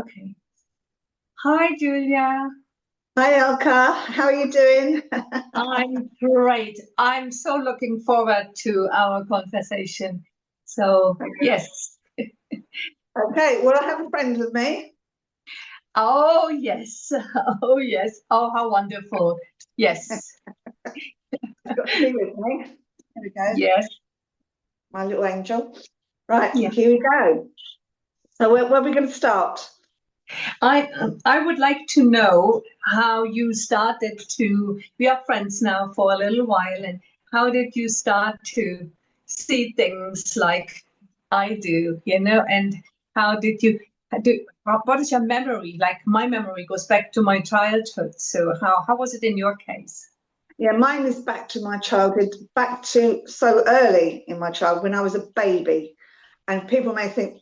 Okay. Hi, Julia. Hi Elka, how are you doing? I'm great. I'm so looking forward to our conversation. So, yes. Okay, well I have a friend with me. Oh, yes. Oh, yes. Oh, how wonderful. Yes. She's got to be with me. There we go, Yes. my little angel. Right, Yeah. here we go. So where are we going to start? I would like to know how you started to, we are friends now for a little while, and how did you start to see things like I do, and how did you do, what is your memory? Like my memory goes back to my childhood. So how was it in your case? Yeah, mine is back to my childhood, back to so early in my childhood when I was a baby. And people may think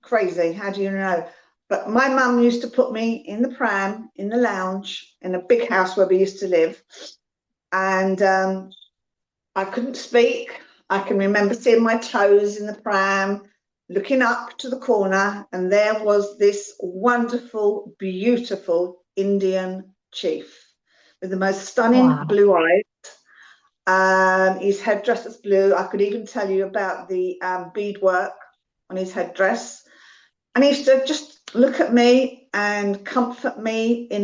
crazy, how do you know? But my mum used to put me in the pram, in the lounge, in a big house where we used to live. And I couldn't speak. I can remember seeing my toes in the pram, looking up to the corner, and there was this wonderful, beautiful Indian chief with the most stunning Wow. blue eyes. His headdress was blue. I could even tell you about the beadwork on his headdress. And he used to just look at me and comfort me in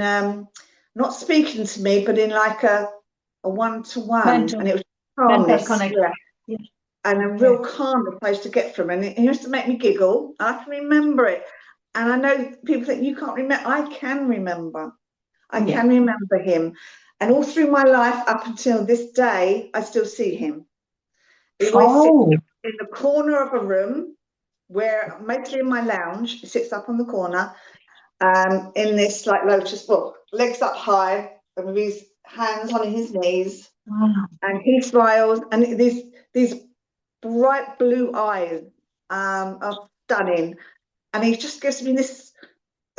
not speaking to me, but in like a one-to-one. And Mental, it was mental calmness, connect. yeah, Yeah. and a Yeah. real calm place to get from. And it used to make me giggle. And I can remember it. And I know people think you can't remember. I can remember. I Yeah. can remember him. And all through my life, up until this day, I still see him. He always sits Oh, in the corner of a room where, mostly in my lounge, he sits up on the corner in this like lotus book, legs up high, and with his hands on his knees, wow. and he smiles, and these bright blue eyes are stunning, and he just gives me this.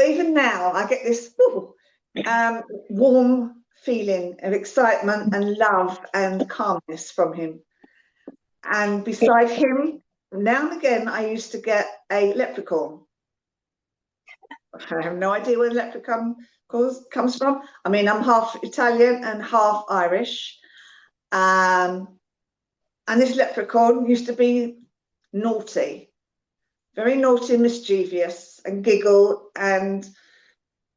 Even now, I get this warm feeling of excitement and love and calmness from him. And beside him, now and again, I used to get a leprechaun. I have no idea where the leprechaun comes from. I mean, I'm half Italian and half Irish. Um, and this leprechaun used to be naughty, very naughty and mischievous, and giggle and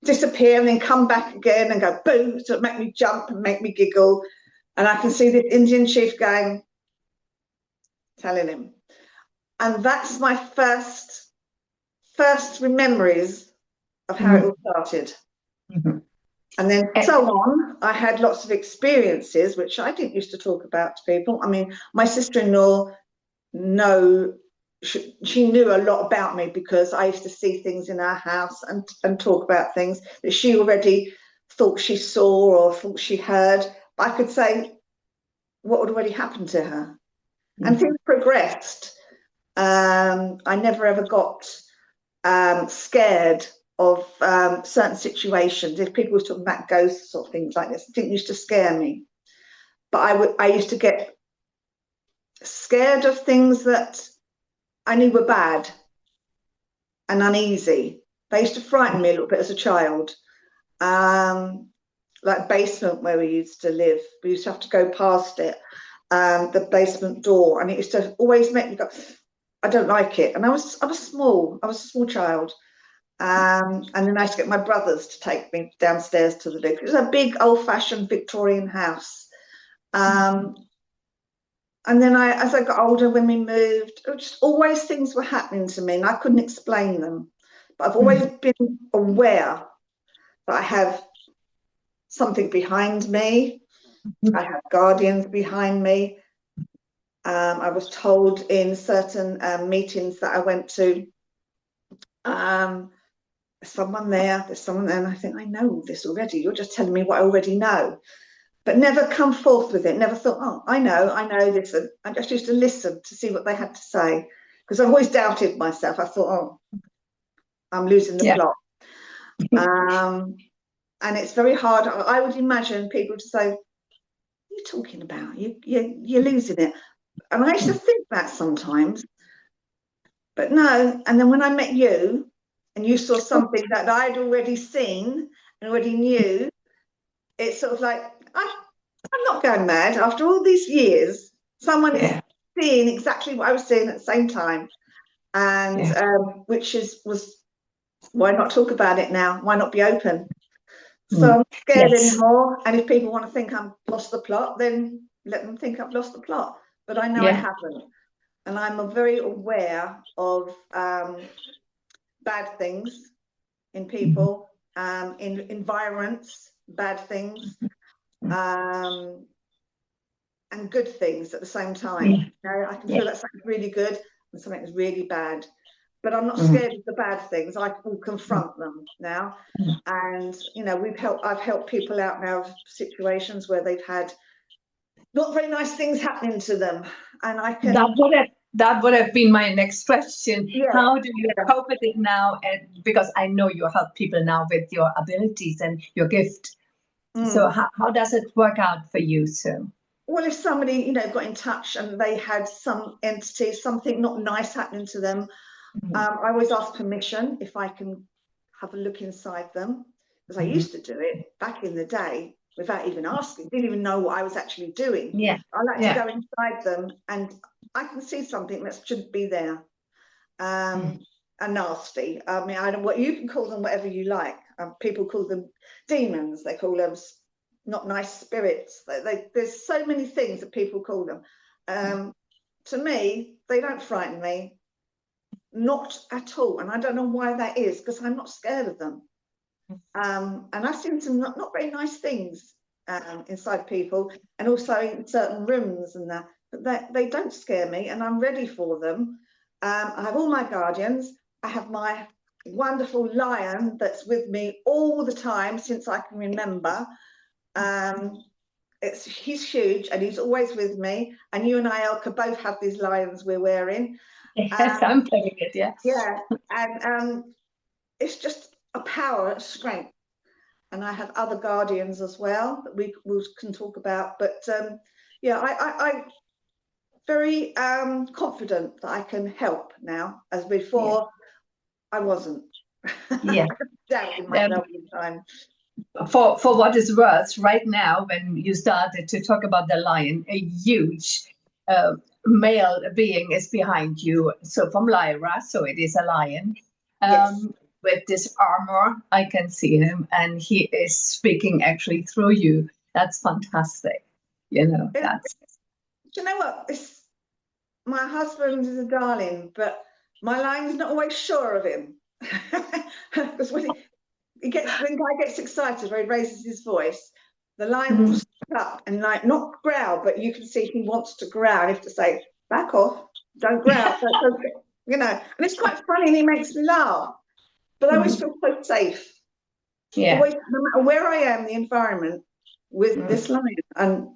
disappear and then come back again and go boom, so it make me jump and make me giggle. And I can see this Indian chief going, telling him. And that's my first memories of how it Mhm. all started. Mhm. And then Eh, so on, I had lots of experiences, which I didn't used to talk about to people. I mean, my sister-in-law, no, she knew a lot about me because I used to see things in our house and talk about things that she already thought she saw or thought she heard. But I could say what had already happened to her. And Mhm. things progressed. I never ever got scared of certain situations. If people were talking about ghosts or things like this, it didn't used to scare me. But I used to get scared of things that I knew were bad and uneasy. They used to frighten me a little bit as a child. Um, like basement where we used to live, we used to have to go past it, the basement door, and it used to always make me go, I don't like it. And I was small. I was a small child. And then I used to get my brothers to take me downstairs to the lift. It was a big old-fashioned Victorian house. Um, and then as I got older, when we moved, it was just always things were happening to me, and I couldn't explain them. But I've always Mhm. been aware that I have something behind me. I have guardians behind me. I was told in certain meetings that I went to, um, there's someone there, and I think I know this already. You're just telling me what I already know, but never come forth with it. Never thought, oh, I know this. And I just used to listen to see what they had to say because I've always doubted myself. I thought, oh, I'm losing the Yeah. plot. Um, and it's very hard. I would imagine people to say, what are you talking about? You're losing it. And I used to think that sometimes, but no. And then when I met you, and you saw something that I'd already seen and already knew, it's sort of like, I'm not going mad. After all these years, someone is seeing exactly what I was seeing at the same time. And which was, why not talk about it now? Why not be open? So I'm not scared anymore. And if people want to think I've lost the plot, then let them think I've lost the plot. But I know I haven't. And I'm very aware of bad things in people, in environments, bad things, and good things at the same time. You know, I can feel that something's really good and something is really bad. But I'm not scared of the bad things. I will confront them now. And, you know, I've helped people out now of situations where they've had not very nice things happening to them. And I can... That would have been my next question. How do you cope with it now? And because I know you help people now with your abilities and your gift. So how does it work out for you, so? Well, if somebody, you know, got in touch and they had some entity, something not nice happening to them, I always ask permission if I can have a look inside them, because I used to do it back in the day without even asking, didn't even know what I was actually doing. I like to go inside them and I can see something that shouldn't be there. And nasty. I mean, I don't what you can call them whatever you like. People call them demons. They call them not nice spirits. There's so many things that people call them. To me, they don't frighten me. Not at all. And I don't know why that is, because I'm not scared of them. And I've seen some not very nice things inside people, and also in certain rooms and that. But they don't scare me, and I'm ready for them. I have all my guardians. I have my wonderful lion that's with me all the time since I can remember. He's huge and he's always with me. And you and I, Elke, both have these lions we're wearing. Yes, I'm playing it, yeah. Yeah, and it's just a power, a strength. And I have other guardians as well that we can talk about. But yeah, I'm very confident that I can help now, as before I wasn't. Yeah. Doubting myself all the time. For what is worth, right now, when you started to talk about the lion, a huge male being is behind you. So from Lyra, so it is a lion. With this armor, I can see him, and he is speaking actually through you. That's fantastic. You know, that's... Do you know what? My husband is a darling, but my lion's not always sure of him. Because when the guy gets excited or he raises his voice, the lion will sit up and like not growl, but you can see he wants to growl. You have to say, back off, don't growl. You know, and it's quite funny and he makes me laugh. But I always feel so safe. Yeah. Always, no matter where I am, the environment with this lion. And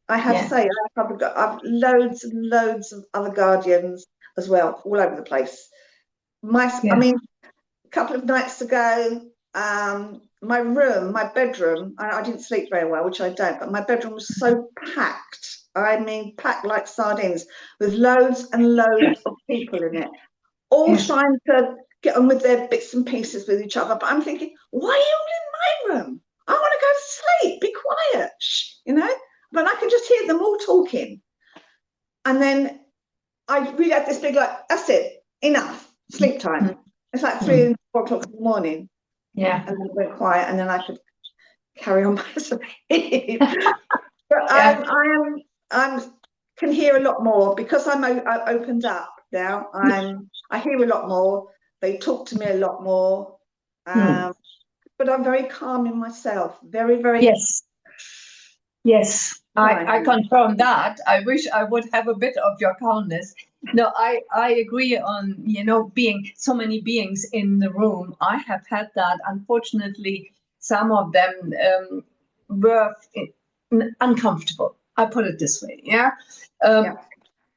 I have to say, I've loads and loads of other guardians as well, all over the place. I mean, a couple of nights ago, my room, my bedroom, I didn't sleep very well, which I don't, but my bedroom was so packed. I mean, packed like sardines, with loads and loads of people in it, all trying to get on with their bits and pieces with each other. But I'm thinking, why are you all in my room? I want to go to sleep, be quiet, you know? But I can just hear them all talking. And then I really had this big, like, that's it, enough, sleep time. It's like 3 and 4 o'clock in the morning. Yeah. And then it went quiet, and then I could carry on my sleep. But I can hear a lot more because I opened up now. I hear a lot more. They talk to me a lot more. But I'm very calm in myself. Very, very. Yes, I confirm that. I wish I would have a bit of your calmness. No, I agree on, you know, being so many beings in the room. I have had that. Unfortunately, some of them were uncomfortable. I put it this way,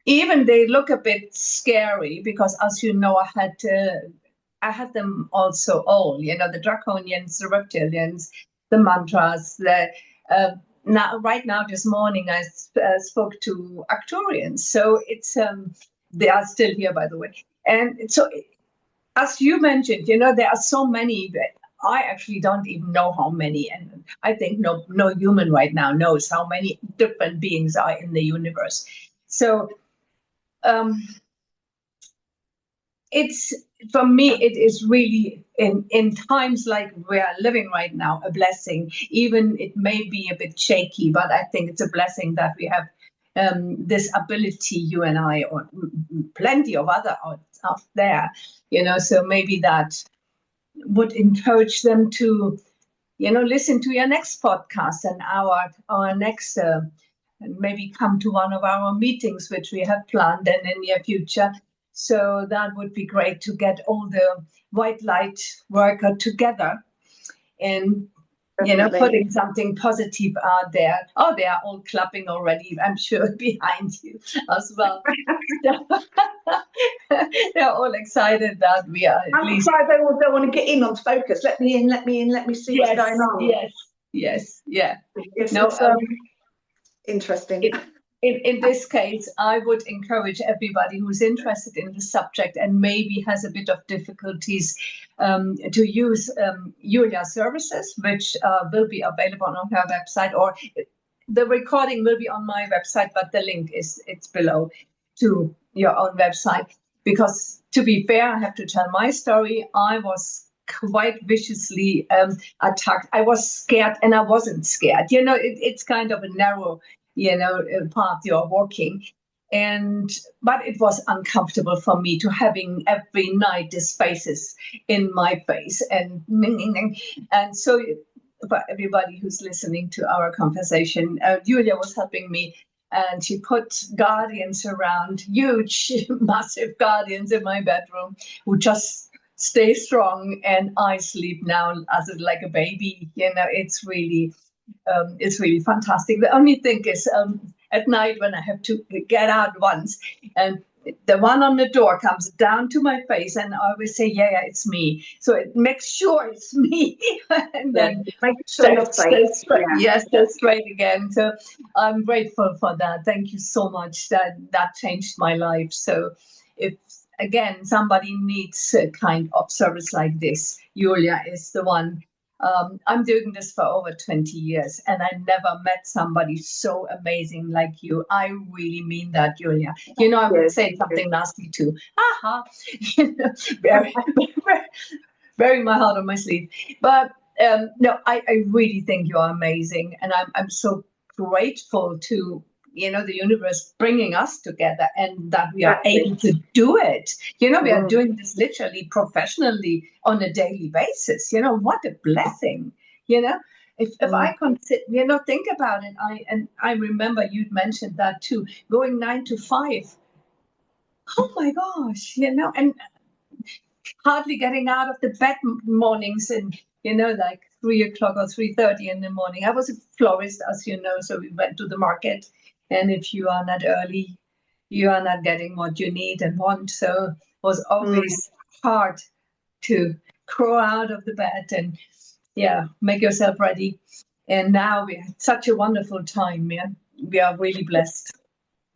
Even they look a bit scary because, as you know, I had them also all, you know, the draconians, the reptilians, the mantras, right now, this morning, I spoke to Arcturians. So it's they are still here, by the way. And so as you mentioned, there are so many that I actually don't even know how many. And I think no human right now knows how many different beings are in the universe. So it's, for me, it is really in times like we are living right now, a blessing. Even it may be a bit shaky, but I think it's a blessing that we have this ability, you and I, or plenty of other out there, so maybe that would encourage them to, listen to your next podcast and our next, and maybe come to one of our meetings, which we have planned in the near future. So that would be great to get all the white light worker together and, Definitely. putting something positive out there. Oh, they are all clapping already, I'm sure, behind you as well. They're all excited that we are at I'm least. surprised they all don't want to get in on focus. Let me in, let me in, let me see what's going on. Yes, yeah. It's interesting. In this case, I would encourage everybody who's interested in the subject and maybe has a bit of difficulties to use Julia's services, which will be available on her website, or the recording will be on my website, but the link it's below to your own website. Because to be fair, I have to tell my story. I was quite viciously attacked. I was scared, and I wasn't scared. It's kind of a narrow path you're walking, but it was uncomfortable for me to having every night these faces in my face, and so for everybody who's listening to our conversation, Julia was helping me, and she put guardians around, huge massive guardians in my bedroom, who just stay strong, and I sleep now as like a baby. It's really fantastic. The only thing is, at night when I have to get out once, and the one on the door comes down to my face, and I always say, yeah, it's me. So it makes sure it's me, and then make sure you're safe. Yes, that's right again. So I'm grateful for that. Thank you so much. That changed my life. So if again somebody needs a kind of service like this, Julia is the one. I'm doing this for over 20 years, and I never met somebody so amazing like you. I really mean that, Julia. I would say something nasty too. Aha! Very, very my heart on my sleeve. But no, I really think you are amazing, and I'm so grateful to the universe bringing us together, and that we are able to do it. We are doing this literally professionally on a daily basis. What a blessing. If I consider, think about it. I remember you'd mentioned that too, going 9 to 5. Oh my gosh, and hardly getting out of the bed mornings, and like 3 o'clock or 3:30 in the morning. I was a florist, as you know, so we went to the market. And if you are not early, you are not getting what you need and want. So it was always hard to crawl out of the bed and make yourself ready. And now we had such a wonderful time. We are really blessed.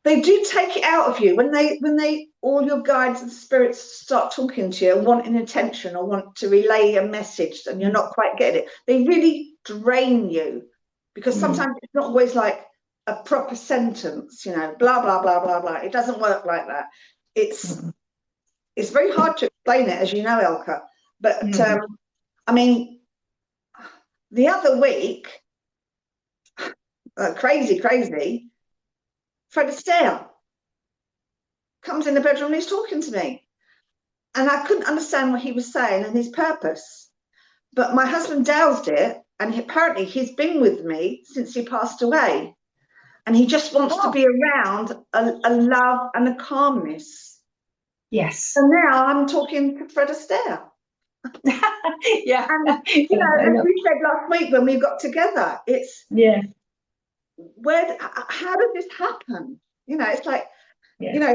They do take it out of you when they all your guides and spirits start talking to you and wanting attention or want to relay a message and you're not quite getting it. They really drain you, because sometimes it's not always like a proper sentence, blah blah blah blah blah. It doesn't work like that. It's very hard to explain it, as you know, Elke. But I mean, the other week, crazy. Fred Astaire comes in the bedroom and he's talking to me. And I couldn't understand what he was saying and his purpose. But my husband dowsed it, and apparently he's been with me since he passed away. And he just wants to be around a love and a calmness. Yes. And now I'm talking to Fred Astaire. Yeah. And, as we said last week when we got together, it's... Yeah. How did this happen? It's like,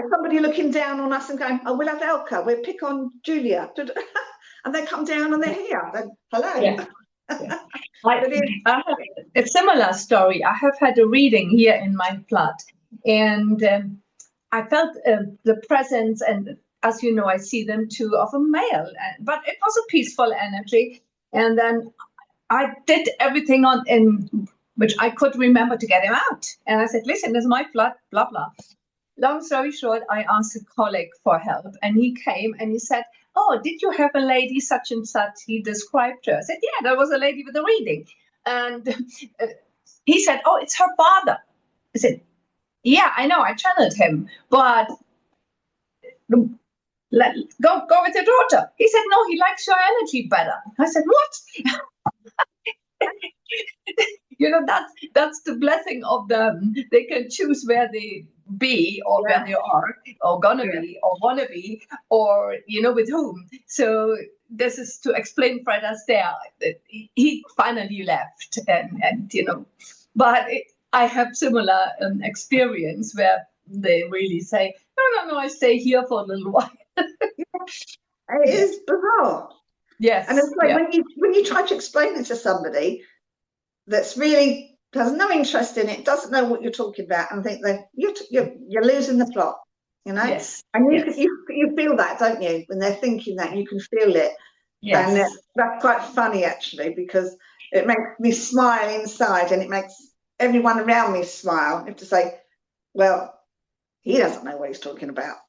somebody looking down on us and going, oh, we'll have Elke, we'll pick on Julia. And they come down and they're here. Hello. Yeah. I have a similar story. I have had a reading here in my flat, and I felt the presence, and as you know, I see them too of a male, but it was a peaceful energy. And then I did everything in which I could remember to get him out. And I said, listen, this is my flat, blah, blah. Long story short, I asked a colleague for help, and he came and he said, oh, did you have a lady such and such? He described her. I said, yeah, there was a lady with a reading. And he said, oh, it's her father. I said, yeah, I know, I channeled him, but go with your daughter. He said, no, he likes your energy better. I said, what? You know, that's the blessing of them. They can choose where they be, or where they are, or gonna be, or wanna be, or, you know, with whom. So this is to explain Fred Astaire. He finally left, and you know, but I have similar experience where they really say, no, I stay here for a little while. It is bizarre. Yes. And it's like when you try to explain it to somebody that's really has no interest in it, doesn't know what you're talking about, and think that you're losing the plot, you know. Yes. And you feel that, don't you, when they're thinking that? You can feel it. Yes. And that's quite funny, actually, because it makes me smile inside, and it makes everyone around me smile. I have to say, well, he doesn't know what he's talking about.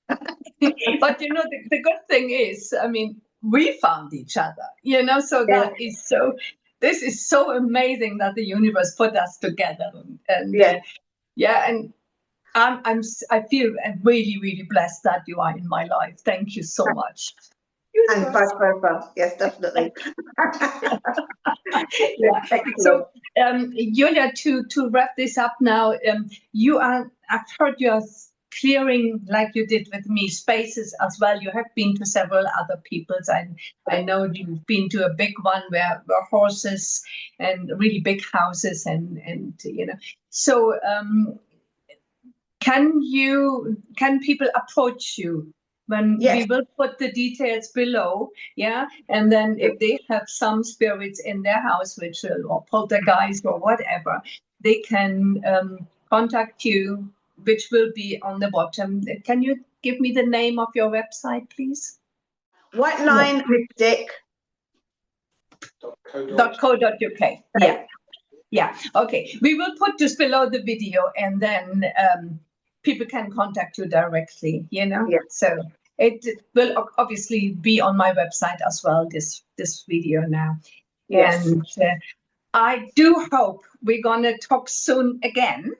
But you know, the good thing is, I mean, we found each other, you know, so that is so. This is so amazing that the universe put us together, and and I feel really, really blessed that you are in my life. Thank you so much. And vice versa. Yes, definitely. So, Julia, to wrap this up now, I've heard you're clearing, like you did with me, spaces as well. You have been to several other people's. I know you've been to a big one where horses and really big houses, and you know. So, can people approach you? When we will put the details below, and then if they have some spirits in their house, or poltergeist or whatever, they can contact you, which will be on the bottom. Can you give me the name of your website, please? whitelinemystic.co.uk. Yeah. Okay. We will put this below the video, and then people can contact you directly, you know. So it will obviously be on my website as well, this video now. And I do hope we're gonna talk soon again.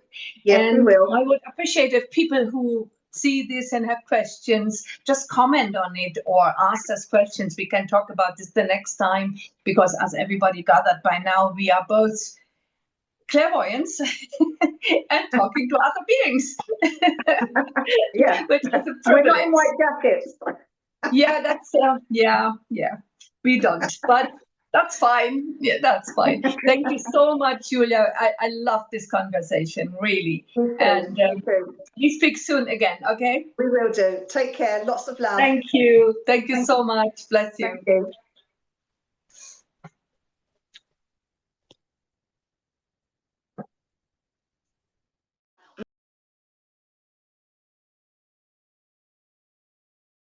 Yes, we will. I would appreciate if people who see this and have questions just comment on it or ask us questions. We can talk about this the next time, because as everybody gathered by now, we are both clairvoyance and talking to other beings. Which is a privilege. We're not in white jackets. That's we don't, but that's fine. That's fine. Thank you so much, Julia. I love this conversation, really. And we speak soon again, okay? We will do. Take care. Lots of love. Thank you so much. Bless you. Thank you.